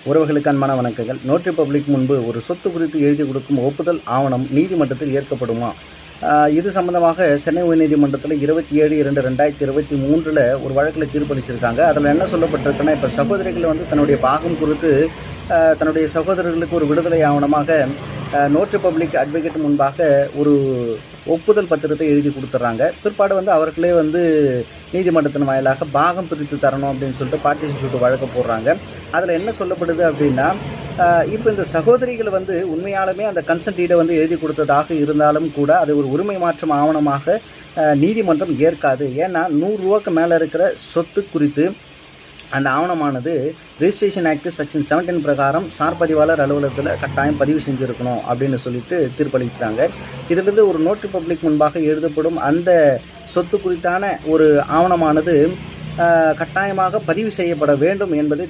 உறவுகளுக்கு அன்பான வணக்கங்கள். நோட்டரி பப்ளிக் முன்பு ஒரு சொத்து குறித்து எழுதி கொடுக்கும் ஒப்புதல் ஆவணம் நீதிமன்றத்தில் ஏற்கப்படுமா? இது சம்பந்தமாக சென்னை உயர்நீதிமன்றத்தில் 27/2/2023 ஒரு வழக்கில் தீர்ப்பளிச்சிருக்காங்க. அதில் என்ன சொல்லப்பட்டிருக்குன்னா, இப்போ சகோதரிகள் தன்னுடைய பாகம் குறித்து தன்னுடைய சகோதரர்களுக்கு ஒரு விடுதலை ஆவணமாக நோட்டரி பப்ளிக் அட்வொகேட் முன்பாக ஒரு ஒப்புதல் பத்திரத்தை எழுதி கொடுத்துட்றாங்க. பிற்பாடு அவர்களே நீதிமன்றத்தின் வாயிலாக பாகம் பிரித்து தரணும் அப்படின்னு சொல்லிட்டு பார்ட்டிஷன் சூட்டு வழக்கு போடுறாங்க. அதில் என்ன சொல்லப்படுது அப்படின்னா, இப்போ இந்த சகோதரிகள் உண்மையாலுமே அந்த கன்சென்ட் டீடை எழுதி கொடுத்ததாக இருந்தாலும் கூட அது ஒரு உரிமை மாற்றம் ஆவணமாக நீதிமன்றம் ஏற்காது. ஏன்னா 100 ரூபாய்க்கு மேலே இருக்கிற சொத்து குறித்து அந்த ஆவணமானது ரெஜிஸ்ட்ரேஷன் ஆக்ட் செக்ஷன் 17 பிரகாரம் சார் பதிவாளர் அலுவலகத்தில் கட்டாயம் பதிவு செஞ்சுருக்கணும் அப்படின்னு சொல்லிட்டு தீர்ப்பளிக்கிறாங்க. இதிலிருந்து ஒரு நோட்டரி பப்ளிக் முன்பாக எழுதப்படும் அந்த சொத்து குறித்தான ஒரு ஆவணமானது கட்டாயமாக பதிவு செய்யப்பட வேண்டும் என்பதை